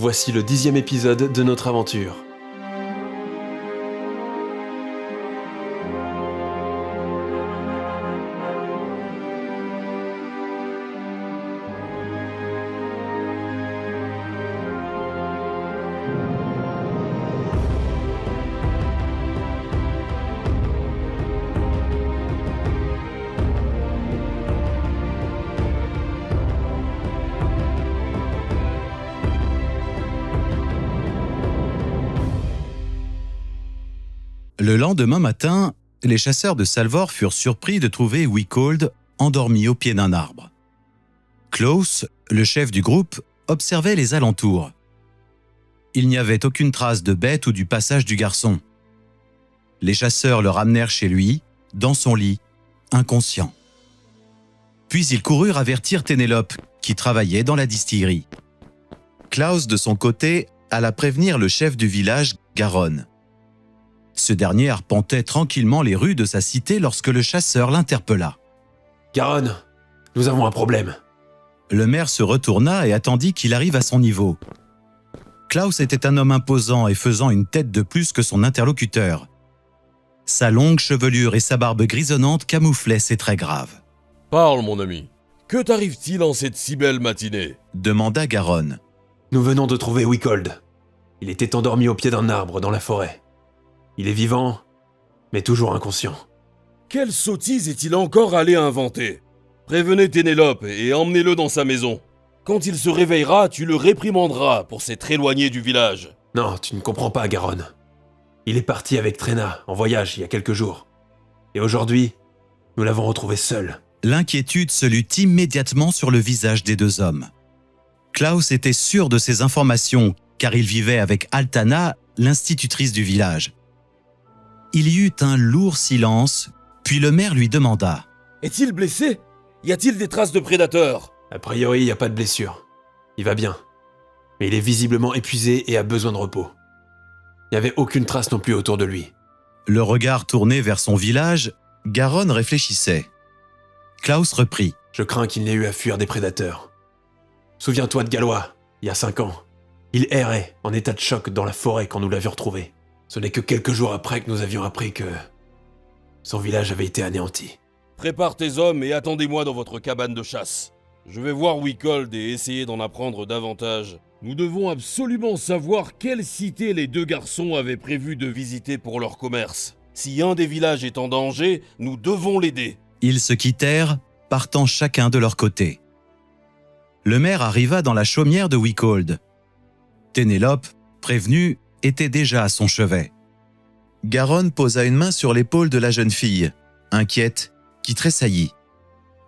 Voici le 10e épisode de notre aventure. Le lendemain matin, les chasseurs de Salvor furent surpris de trouver Wikold endormi au pied d'un arbre. Klaus, le chef du groupe, observait les alentours. Il n'y avait aucune trace de bête ou du passage du garçon. Les chasseurs le ramenèrent chez lui, dans son lit, inconscient. Puis ils coururent avertir Ténélope, qui travaillait dans la distillerie. Klaus, de son côté, alla prévenir le chef du village, Garonne. Ce dernier arpentait tranquillement les rues de sa cité lorsque le chasseur l'interpella. « Garonne, nous avons un problème. » Le maire se retourna et attendit qu'il arrive à son niveau. Klaus était un homme imposant et faisant une tête de plus que son interlocuteur. Sa longue chevelure et sa barbe grisonnante camouflaient ses traits graves. « Parle, mon ami. Que t'arrive-t-il en cette si belle matinée ?» demanda Garonne. « Nous venons de trouver Wikold. Il était endormi au pied d'un arbre dans la forêt. Il est vivant, mais toujours inconscient. » Quelle sottise est-il encore allé inventer? Prévenez Ténélope et emmenez-le dans sa maison. Quand il se réveillera, tu le réprimanderas pour s'être éloigné du village. Non, tu ne comprends pas, Garonne. Il est parti avec Tréna, en voyage, il y a quelques jours. Et aujourd'hui, nous l'avons retrouvé seul. L'inquiétude se lut immédiatement sur le visage des deux hommes. Klaus était sûr de ces informations, car il vivait avec Altana, l'institutrice du village. Il y eut un lourd silence, puis le maire lui demanda. « Est-il blessé? Y a-t-il des traces de prédateurs ?» A priori, il n'y a pas de blessure. Il va bien. Mais il est visiblement épuisé et a besoin de repos. Il n'y avait aucune trace non plus autour de lui. Le regard tourné vers son village, Garonne réfléchissait. Klaus reprit. « Je crains qu'il n'ait eu à fuir des prédateurs. Souviens-toi de Gallois, il y a 5 ans. Il errait en état de choc dans la forêt quand nous l'avions retrouvé. Ce n'est que quelques jours après que nous avions appris que son village avait été anéanti. » Prépare tes hommes et attendez-moi dans votre cabane de chasse. Je vais voir Wikold et essayer d'en apprendre davantage. Nous devons absolument savoir quelle cité les deux garçons avaient prévu de visiter pour leur commerce. Si un des villages est en danger, nous devons l'aider. Ils se quittèrent, partant chacun de leur côté. Le maire arriva dans la chaumière de Wikold. Ténélope, prévenue, était déjà à son chevet. Garonne posa une main sur l'épaule de la jeune fille, inquiète, qui tressaillit.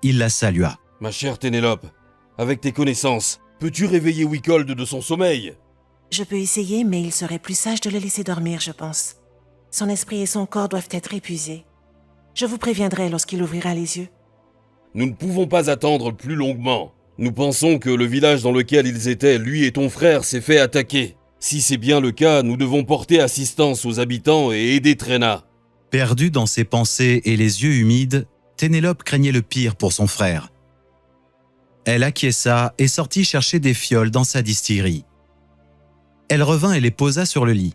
Il la salua. « Ma chère Ténélope, avec tes connaissances, peux-tu réveiller Wikold de son sommeil ?» Je peux essayer, mais il serait plus sage de le laisser dormir, je pense. Son esprit et son corps doivent être épuisés. Je vous préviendrai lorsqu'il ouvrira les yeux. Nous ne pouvons pas attendre plus longuement. Nous pensons que le village dans lequel ils étaient, lui et ton frère, s'est fait attaquer. Si c'est bien le cas, nous devons porter assistance aux habitants et aider Tréna. Perdue dans ses pensées et les yeux humides, Ténélope craignait le pire pour son frère. Elle acquiesça et sortit chercher des fioles dans sa distillerie. Elle revint et les posa sur le lit.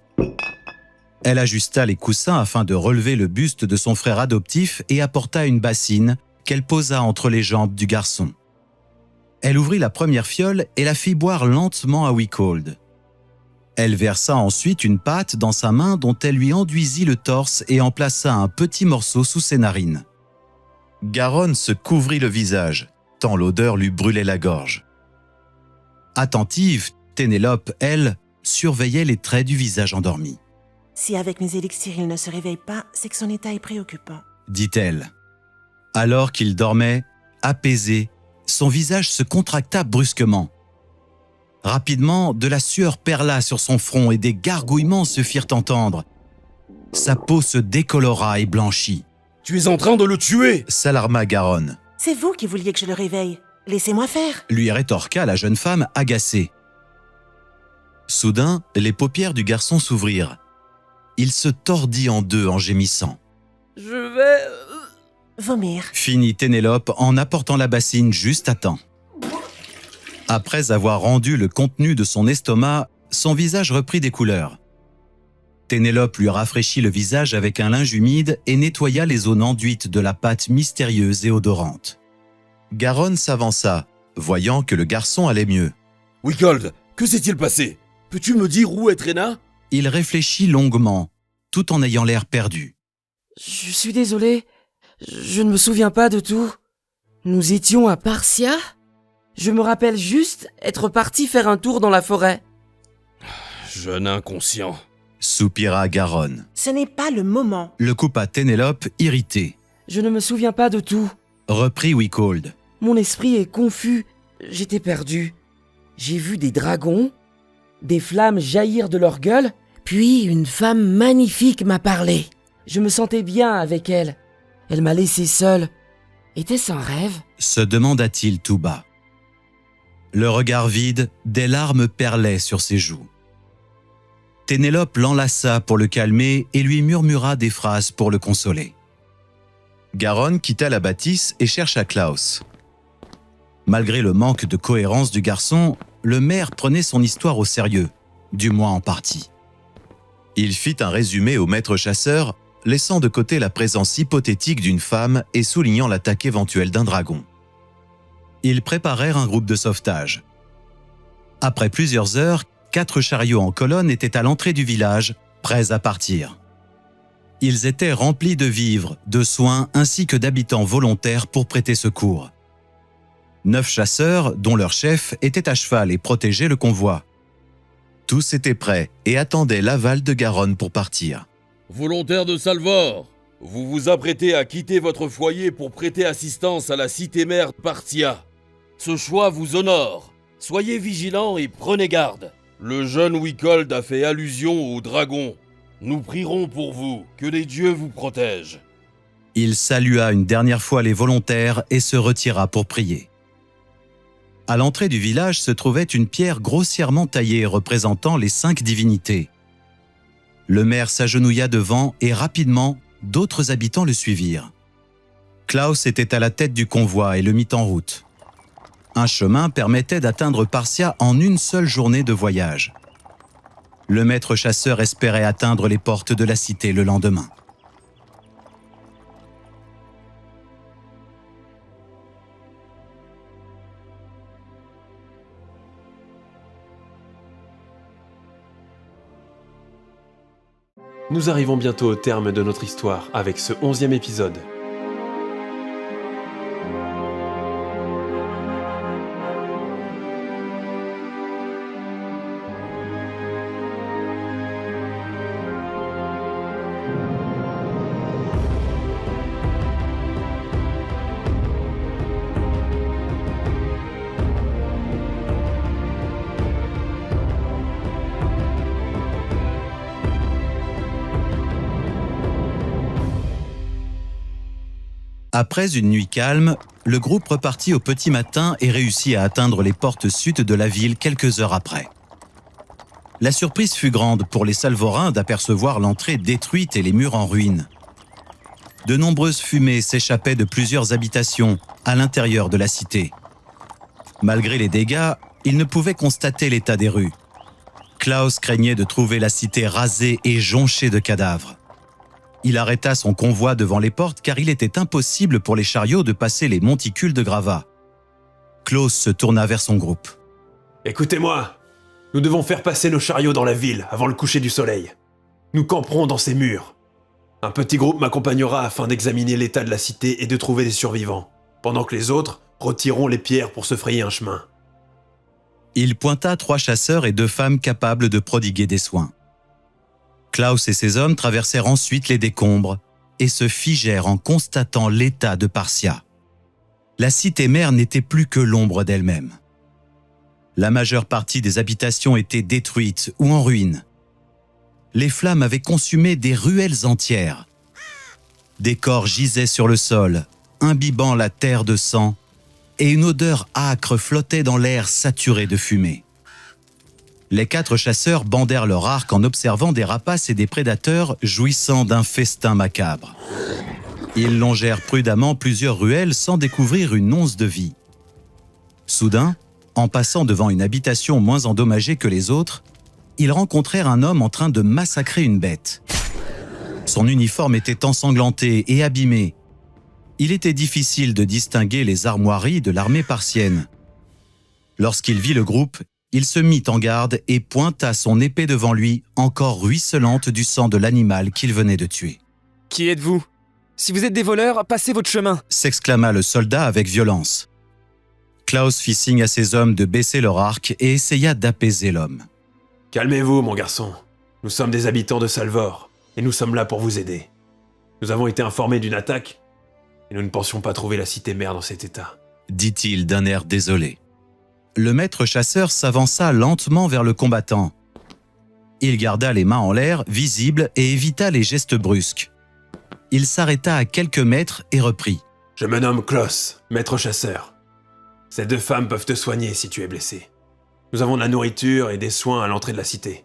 Elle ajusta les coussins afin de relever le buste de son frère adoptif et apporta une bassine qu'elle posa entre les jambes du garçon. Elle ouvrit la première fiole et la fit boire lentement à Wikold. Elle versa ensuite une pâte dans sa main dont elle lui enduisit le torse et en plaça un petit morceau sous ses narines. Garonne se couvrit le visage, tant l'odeur lui brûlait la gorge. Attentive, Ténélope, elle, surveillait les traits du visage endormi. « Si avec mes élixirs il ne se réveille pas, c'est que son état est préoccupant. » dit-elle. Alors qu'il dormait, apaisé, son visage se contracta brusquement. Rapidement, de la sueur perla sur son front et des gargouillements se firent entendre. Sa peau se décolora et blanchit. « Tu es en train de le tuer !» s'alarma Garonne. « C'est vous qui vouliez que je le réveille. Laissez-moi faire !» lui rétorqua la jeune femme agacée. Soudain, les paupières du garçon s'ouvrirent. Il se tordit en deux en gémissant. « Je vais... Vomir. » finit Ténélope en apportant la bassine juste à temps. Après avoir rendu le contenu de son estomac, son visage reprit des couleurs. Ténélope lui rafraîchit le visage avec un linge humide et nettoya les zones enduites de la pâte mystérieuse et odorante. Garonne s'avança, voyant que le garçon allait mieux. « Wickold, que s'est-il passé? Peux-tu me dire où est Trena ?» Il réfléchit longuement, tout en ayant l'air perdu. « Je suis désolé, je ne me souviens pas de tout. Nous étions à Parcia? Je me rappelle juste être parti faire un tour dans la forêt. » Jeune inconscient. Soupira Garonne. Ce n'est pas le moment. Le coupa Ténélope, irrité. Je ne me souviens pas de tout. Reprit Wickold. Mon esprit est confus. J'étais perdu. J'ai vu des dragons, des flammes jaillir de leur gueule, puis une femme magnifique m'a parlé. Je me sentais bien avec elle. Elle m'a laissé seul. Était-ce un rêve? Se demanda-t-il tout bas. Le regard vide, des larmes perlaient sur ses joues. Ténélope l'enlaça pour le calmer et lui murmura des phrases pour le consoler. Garonne quitta la bâtisse et chercha Klaus. Malgré le manque de cohérence du garçon, le maire prenait son histoire au sérieux, du moins en partie. Il fit un résumé au maître chasseur, laissant de côté la présence hypothétique d'une femme et soulignant l'attaque éventuelle d'un dragon. Ils préparèrent un groupe de sauvetage. Après plusieurs heures, 4 chariots en colonne étaient à l'entrée du village, prêts à partir. Ils étaient remplis de vivres, de soins ainsi que d'habitants volontaires pour prêter secours. 9 chasseurs, dont leur chef, étaient à cheval et protégeaient le convoi. Tous étaient prêts et attendaient l'aval de Garonne pour partir. « Volontaires de Salvor, vous vous apprêtez à quitter votre foyer pour prêter assistance à la cité-mère Partia. Ce choix vous honore. Soyez vigilants et prenez garde. Le jeune Wickold a fait allusion au dragon. Nous prierons pour vous, que les dieux vous protègent. » Il salua une dernière fois les volontaires et se retira pour prier. À l'entrée du village se trouvait une pierre grossièrement taillée représentant les 5 divinités. Le maire s'agenouilla devant et rapidement, d'autres habitants le suivirent. Klaus était à la tête du convoi et le mit en route. Un chemin permettait d'atteindre Parcia en une seule journée de voyage. Le maître chasseur espérait atteindre les portes de la cité le lendemain. Nous arrivons bientôt au terme de notre histoire avec ce 11e épisode. Après une nuit calme, le groupe repartit au petit matin et réussit à atteindre les portes sud de la ville quelques heures après. La surprise fut grande pour les Salvorins d'apercevoir l'entrée détruite et les murs en ruine. De nombreuses fumées s'échappaient de plusieurs habitations à l'intérieur de la cité. Malgré les dégâts, ils ne pouvaient constater l'état des rues. Klaus craignait de trouver la cité rasée et jonchée de cadavres. Il arrêta son convoi devant les portes car il était impossible pour les chariots de passer les monticules de gravats. Klaus se tourna vers son groupe. « Écoutez-moi, nous devons faire passer nos chariots dans la ville avant le coucher du soleil. Nous camperons dans ces murs. Un petit groupe m'accompagnera afin d'examiner l'état de la cité et de trouver des survivants, pendant que les autres retireront les pierres pour se frayer un chemin. » Il pointa 3 chasseurs et 2 femmes capables de prodiguer des soins. Klaus et ses hommes traversèrent ensuite les décombres et se figèrent en constatant l'état de Parcia. La cité-mère n'était plus que l'ombre d'elle-même. La majeure partie des habitations étaient détruites ou en ruine. Les flammes avaient consumé des ruelles entières. Des corps gisaient sur le sol, imbibant la terre de sang, et une odeur âcre flottait dans l'air saturé de fumée. Les 4 chasseurs bandèrent leur arc en observant des rapaces et des prédateurs jouissant d'un festin macabre. Ils longèrent prudemment plusieurs ruelles sans découvrir une once de vie. Soudain, En passant devant une habitation moins endommagée que les autres, ils rencontrèrent un homme en train de massacrer une bête. Son uniforme était ensanglanté et abîmé. Il était difficile de distinguer les armoiries de l'armée parsienne. Lorsqu'il vit le groupe, il se mit en garde et pointa son épée devant lui, encore ruisselante du sang de l'animal qu'il venait de tuer. « Qui êtes-vous ? Si vous êtes des voleurs, passez votre chemin !» s'exclama le soldat avec violence. Klaus fit signe à ses hommes de baisser leur arc et essaya d'apaiser l'homme. « Calmez-vous, mon garçon. Nous sommes des habitants de Salvor, et nous sommes là pour vous aider. Nous avons été informés d'une attaque, et nous ne pensions pas trouver la cité-mère dans cet état. » dit-il d'un air désolé. Le maître chasseur s'avança lentement vers le combattant. Il garda les mains en l'air, visibles, et évita les gestes brusques. Il s'arrêta à quelques mètres et reprit. « Je me nomme Klaus, maître chasseur. Ces 2 femmes peuvent te soigner si tu es blessé. Nous avons de la nourriture et des soins à l'entrée de la cité.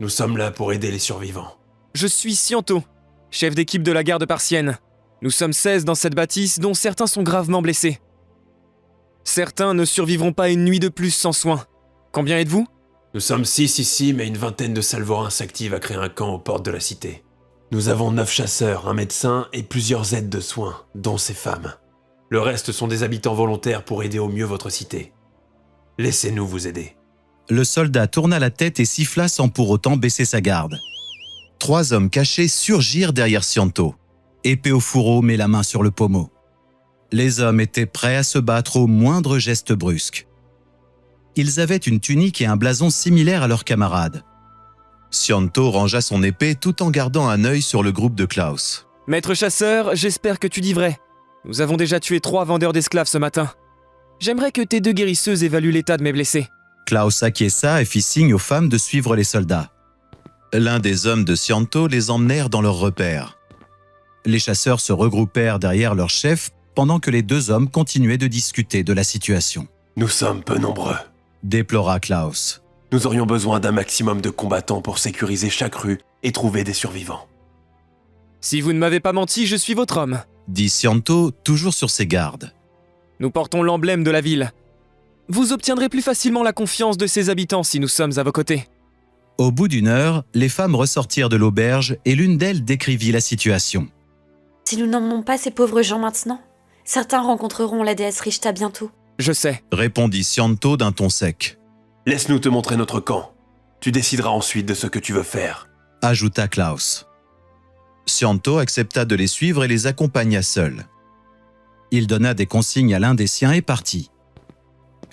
Nous sommes là pour aider les survivants. » « Je suis Scianto, chef d'équipe de la garde parsienne. Nous sommes 16 dans cette bâtisse, dont certains sont gravement blessés. Certains ne survivront pas une nuit de plus sans soins. Combien êtes-vous ? Nous sommes 6 ici, mais une vingtaine de Salvorins s'activent à créer un camp aux portes de la cité. Nous avons 9 chasseurs, un médecin et plusieurs aides de soins, dont ces femmes. Le reste sont des habitants volontaires pour aider au mieux votre cité. Laissez-nous vous aider. » Le soldat tourna la tête et siffla sans pour autant baisser sa garde. 3 hommes cachés surgirent derrière Scianto, épée au fourreau mais la main sur le pommeau. Les hommes étaient prêts à se battre au moindre geste brusque. Ils avaient une tunique et un blason similaires à leurs camarades. Scianto rangea son épée tout en gardant un œil sur le groupe de Klaus. « Maître chasseur, j'espère que tu dis vrai. Nous avons déjà tué 3 vendeurs d'esclaves ce matin. J'aimerais que tes 2 guérisseuses évaluent l'état de mes blessés. » Klaus acquiesça et fit signe aux femmes de suivre les soldats. L'un des hommes de Scianto les emmenèrent dans leur repère. Les chasseurs se regroupèrent derrière leur chef pendant que les 2 hommes continuaient de discuter de la situation. « Nous sommes peu nombreux, » déplora Klaus. « Nous aurions besoin d'un maximum de combattants pour sécuriser chaque rue et trouver des survivants. » « Si vous ne m'avez pas menti, je suis votre homme. » dit Scianto, toujours sur ses gardes. « Nous portons l'emblème de la ville. Vous obtiendrez plus facilement la confiance de ses habitants si nous sommes à vos côtés. » Au bout d'une heure, les femmes ressortirent de l'auberge et l'une d'elles décrivit la situation. « Si nous n'emmenons pas ces pauvres gens maintenant, certains rencontreront la déesse Rishta bientôt. » « Je sais. » répondit Scianto d'un ton sec. « Laisse-nous te montrer notre camp. Tu décideras ensuite de ce que tu veux faire. » ajouta Klaus. Scianto accepta de les suivre et les accompagna seul. Il donna des consignes à l'un des siens et partit.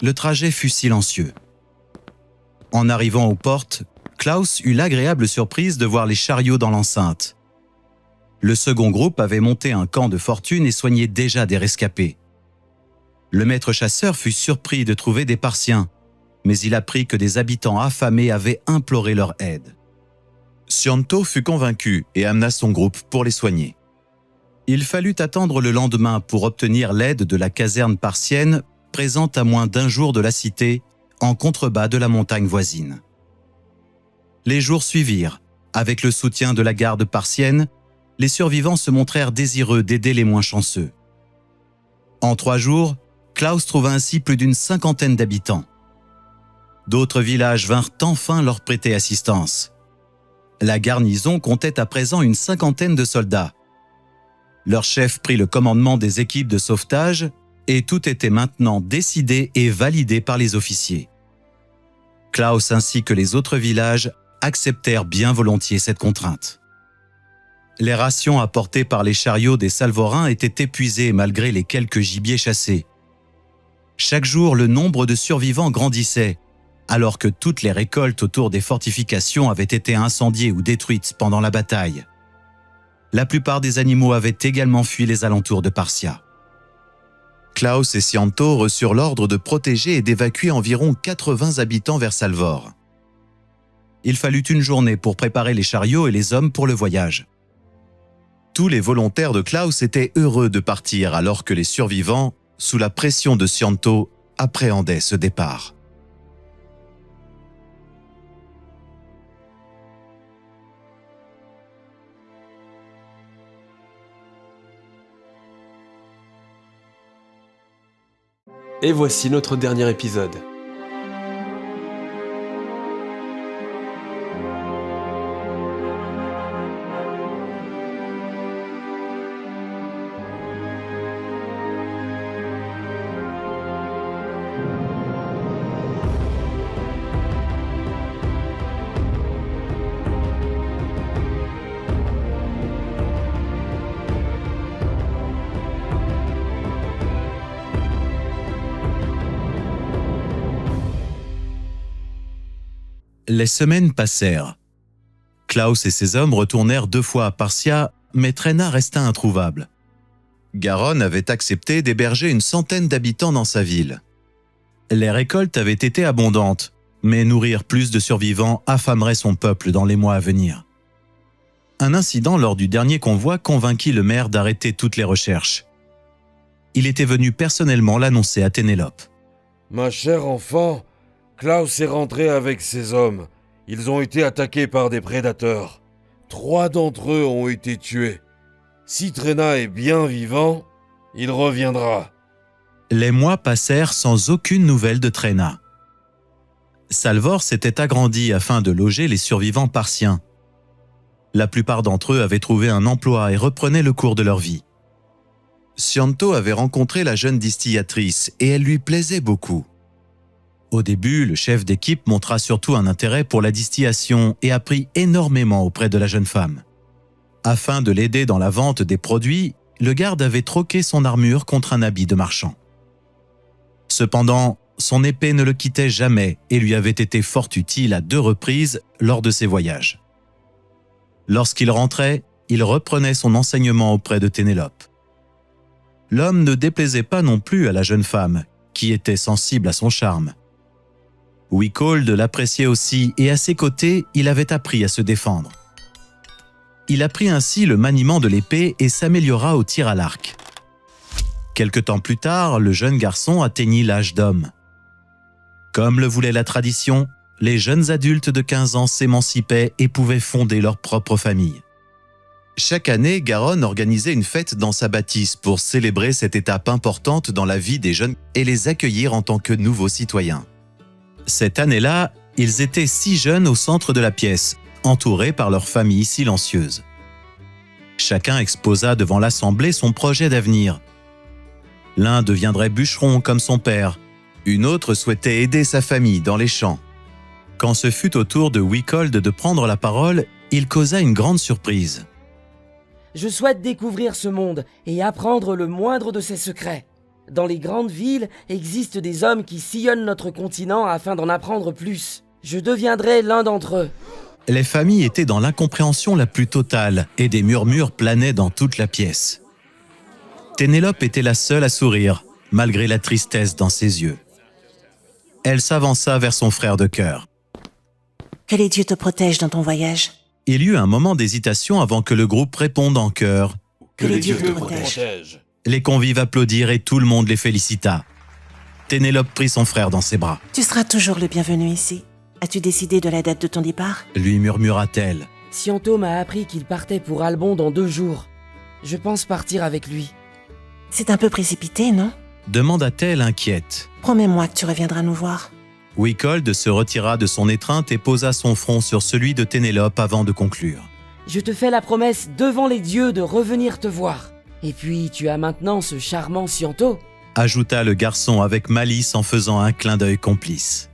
Le trajet fut silencieux. En arrivant aux portes, Klaus eut l'agréable surprise de voir les chariots dans l'enceinte. Le second groupe avait monté un camp de fortune et soignait déjà des rescapés. Le maître chasseur fut surpris de trouver des Parsiens, mais il apprit que des habitants affamés avaient imploré leur aide. Scianto fut convaincu et amena son groupe pour les soigner. Il fallut attendre le lendemain pour obtenir l'aide de la caserne parsienne présente à moins d'1 jour de la cité, en contrebas de la montagne voisine. Les jours suivirent. Avec le soutien de la garde parsienne, les survivants se montrèrent désireux d'aider les moins chanceux. En 3 jours, Klaus trouva ainsi plus d'une 50aine d'habitants. D'autres villages vinrent enfin leur prêter assistance. La garnison comptait à présent une 50aine de soldats. Leur chef prit le commandement des équipes de sauvetage et tout était maintenant décidé et validé par les officiers. Klaus ainsi que les autres villages acceptèrent bien volontiers cette contrainte. Les rations apportées par les chariots des Salvorins étaient épuisées malgré les quelques gibiers chassés. Chaque jour, le nombre de survivants grandissait, alors que toutes les récoltes autour des fortifications avaient été incendiées ou détruites pendant la bataille. La plupart des animaux avaient également fui les alentours de Parsia. Klaus et Scianto reçurent l'ordre de protéger et d'évacuer environ 80 habitants vers Salvor. Il fallut une journée pour préparer les chariots et les hommes pour le voyage. Tous les volontaires de Klaus étaient heureux de partir alors que les survivants, sous la pression de Scianto, appréhendaient ce départ. Et voici notre dernier épisode. Les semaines passèrent. Klaus et ses hommes retournèrent 2 fois à Parcia, mais Trena resta introuvable. Garonne avait accepté d'héberger une centaine d'habitants dans sa ville. Les récoltes avaient été abondantes, mais nourrir plus de survivants affamerait son peuple dans les mois à venir. Un incident lors du dernier convoi convainquit le maire d'arrêter toutes les recherches. Il était venu personnellement l'annoncer à Ténélope. Ma chère enfant, Klaus est rentré avec ses hommes. Ils ont été attaqués par des prédateurs. 3 d'entre eux ont été tués. Si Trena est bien vivant, il reviendra. Les mois passèrent sans aucune nouvelle de Trena. Salvor s'était agrandi afin de loger les survivants parsiens. La plupart d'entre eux avaient trouvé un emploi et reprenaient le cours de leur vie. Scianto avait rencontré la jeune distillatrice et elle lui plaisait beaucoup. Au début, le chef d'équipe montra surtout un intérêt pour la distillation et apprit énormément auprès de la jeune femme. Afin de l'aider dans la vente des produits, le garde avait troqué son armure contre un habit de marchand. Cependant, son épée ne le quittait jamais et lui avait été fort utile à 2 reprises lors de ses voyages. Lorsqu'il rentrait, il reprenait son enseignement auprès de Ténélope. L'homme ne déplaisait pas non plus à la jeune femme, qui était sensible à son charme. Wickold l'appréciait aussi et à ses côtés, il avait appris à se défendre. Il apprit ainsi le maniement de l'épée et s'améliora au tir à l'arc. Quelque temps plus tard, le jeune garçon atteignit l'âge d'homme. Comme le voulait la tradition, les jeunes adultes de 15 ans s'émancipaient et pouvaient fonder leur propre famille. Chaque année, Garonne organisait une fête dans sa bâtisse pour célébrer cette étape importante dans la vie des jeunes et les accueillir en tant que nouveaux citoyens. Cette année-là, ils étaient 6 jeunes au centre de la pièce, entourés par leur famille silencieuse. Chacun exposa devant l'assemblée son projet d'avenir. L'un deviendrait bûcheron comme son père, une autre souhaitait aider sa famille dans les champs. Quand ce fut au tour de Wickold de prendre la parole, il causa une grande surprise. Je souhaite découvrir ce monde et apprendre le moindre de ses secrets. Dans les grandes villes existent des hommes qui sillonnent notre continent afin d'en apprendre plus. Je deviendrai l'un d'entre eux. Les familles étaient dans l'incompréhension la plus totale et des murmures planaient dans toute la pièce. Ténélope était la seule à sourire, malgré la tristesse dans ses yeux. Elle s'avança vers son frère de cœur. Que les dieux te protègent dans ton voyage. Il y eut un moment d'hésitation avant que le groupe réponde en chœur. Que les dieux te protègent. Les convives applaudirent et tout le monde les félicita. Ténélope prit son frère dans ses bras. Tu seras toujours le bienvenu ici. As-tu décidé de la date de ton départ? Lui murmura-t-elle. Scianto m'a appris qu'il partait pour Albon dans 2 jours. Je pense partir avec lui. C'est un peu précipité, non? Demanda-t-elle inquiète. Promets-moi que tu reviendras nous voir. Wickold se retira de son étreinte et posa son front sur celui de Ténélope avant de conclure. Je te fais la promesse devant les dieux de revenir te voir. Et puis, tu as maintenant ce charmant Scianto, ajouta le garçon avec malice en faisant un clin d'œil complice.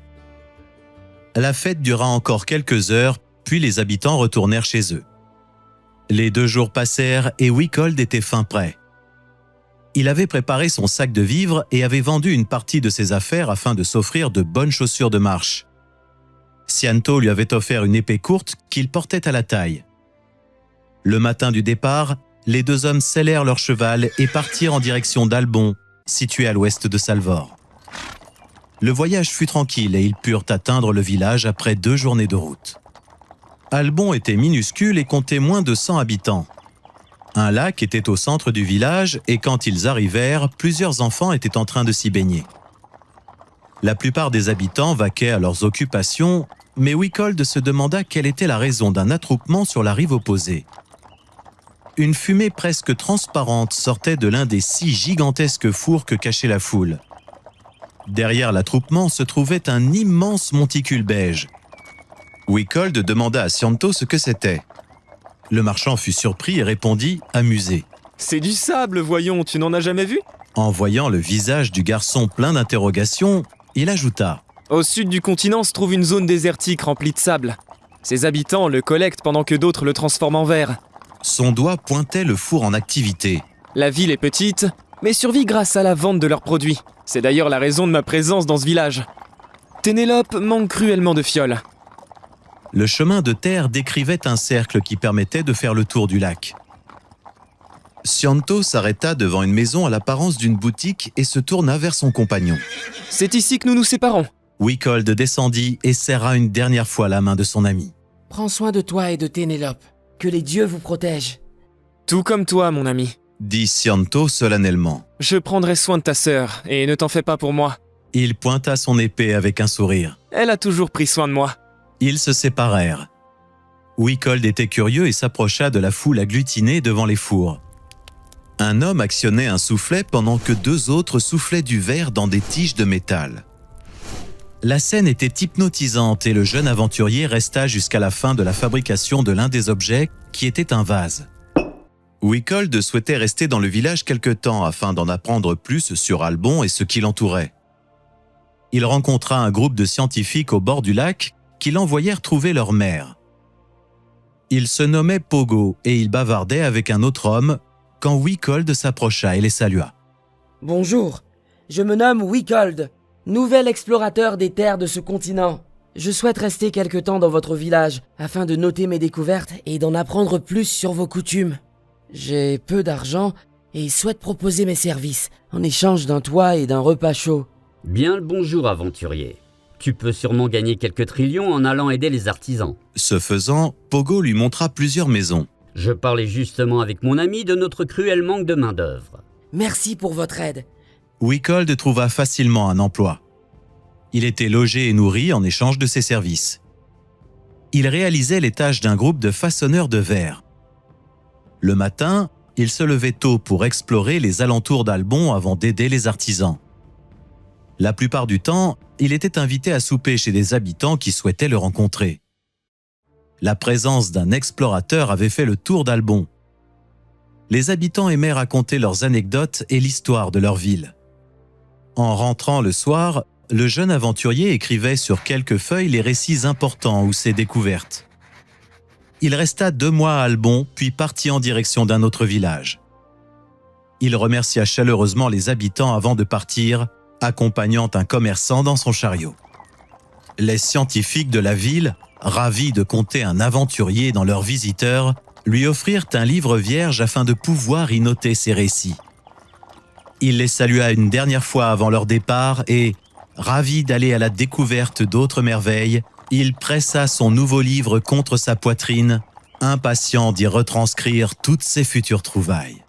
La fête dura encore quelques heures, puis les habitants retournèrent chez eux. Les 2 jours passèrent et Wickold était fin prêt. Il avait préparé son sac de vivres et avait vendu une partie de ses affaires afin de s'offrir de bonnes chaussures de marche. Scianto lui avait offert une épée courte qu'il portait à la taille. Le matin du départ, les 2 hommes sellèrent leur cheval et partirent en direction d'Albon, situé à l'ouest de Salvor. Le voyage fut tranquille et ils purent atteindre le village après 2 journées de route. Albon était minuscule et comptait moins de 100 habitants. Un lac était au centre du village et quand ils arrivèrent, plusieurs enfants étaient en train de s'y baigner. La plupart des habitants vaquaient à leurs occupations, mais Wickold se demanda quelle était la raison d'un attroupement sur la rive opposée. Une fumée presque transparente sortait de l'un des 6 gigantesques fours que cachait la foule. Derrière l'attroupement se trouvait un immense monticule beige. Wickold demanda à Scianto ce que c'était. Le marchand fut surpris et répondit, amusé. « C'est du sable, voyons, tu n'en as jamais vu ?» En voyant le visage du garçon plein d'interrogations, il ajouta. Au sud du continent se trouve une zone désertique remplie de sable. Ses habitants le collectent pendant que d'autres le transforment en verre. Son doigt pointait le four en activité. La ville est petite, mais survit grâce à la vente de leurs produits. C'est d'ailleurs la raison de ma présence dans ce village. Ténélope manque cruellement de fioles. Le chemin de terre décrivait un cercle qui permettait de faire le tour du lac. Scianto s'arrêta devant une maison à l'apparence d'une boutique et se tourna vers son compagnon. « C'est ici que nous nous séparons. » Wickold descendit et serra une dernière fois la main de son ami. « Prends soin de toi et de Ténélope. Que les dieux vous protègent. » « Tout comme toi, mon ami. » dit Scianto solennellement. « Je prendrai soin de ta sœur, et ne t'en fais pas pour moi. » Il pointa son épée avec un sourire. « Elle a toujours pris soin de moi. » Ils se séparèrent. Wickold était curieux et s'approcha de la foule agglutinée devant les fours. Un homme actionnait un soufflet pendant que deux autres soufflaient du verre dans des tiges de métal. La scène était hypnotisante et le jeune aventurier resta jusqu'à la fin de la fabrication de l'un des objets, qui était un vase. Wickold souhaitait rester dans le village quelque temps afin d'en apprendre plus sur Albon et ce qui l'entourait. Il rencontra un groupe de scientifiques au bord du lac qui l'envoyèrent trouver leur mère. Il se nommait Pogo et il bavardait avec un autre homme quand Wickold s'approcha et les salua. « Bonjour, je me nomme Wickold, nouvel explorateur des terres de ce continent. Je souhaite rester quelque temps dans votre village afin de noter mes découvertes et d'en apprendre plus sur vos coutumes. J'ai peu d'argent et souhaite proposer mes services en échange d'un toit et d'un repas chaud. » Bien le bonjour, aventurier. Tu peux sûrement gagner quelques trillions en allant aider les artisans. Ce faisant, Pogo lui montra plusieurs maisons. Je parlais justement avec mon ami de notre cruel manque de main-d'œuvre. Merci pour votre aide. Wickold trouva facilement un emploi. Il était logé et nourri en échange de ses services. Il réalisait les tâches d'un groupe de façonneurs de verre. Le matin, il se levait tôt pour explorer les alentours d'Albon avant d'aider les artisans. La plupart du temps, il était invité à souper chez des habitants qui souhaitaient le rencontrer. La présence d'un explorateur avait fait le tour d'Albon. Les habitants aimaient raconter leurs anecdotes et l'histoire de leur ville. En rentrant le soir, le jeune aventurier écrivait sur quelques feuilles les récits importants ou ses découvertes. Il resta 2 mois à Albon, puis partit en direction d'un autre village. Il remercia chaleureusement les habitants avant de partir, accompagnant un commerçant dans son chariot. Les scientifiques de la ville, ravis de compter un aventurier dans leurs visiteurs, lui offrirent un livre vierge afin de pouvoir y noter ses récits. Il les salua une dernière fois avant leur départ et, ravi d'aller à la découverte d'autres merveilles, il pressa son nouveau livre contre sa poitrine, impatient d'y retranscrire toutes ses futures trouvailles.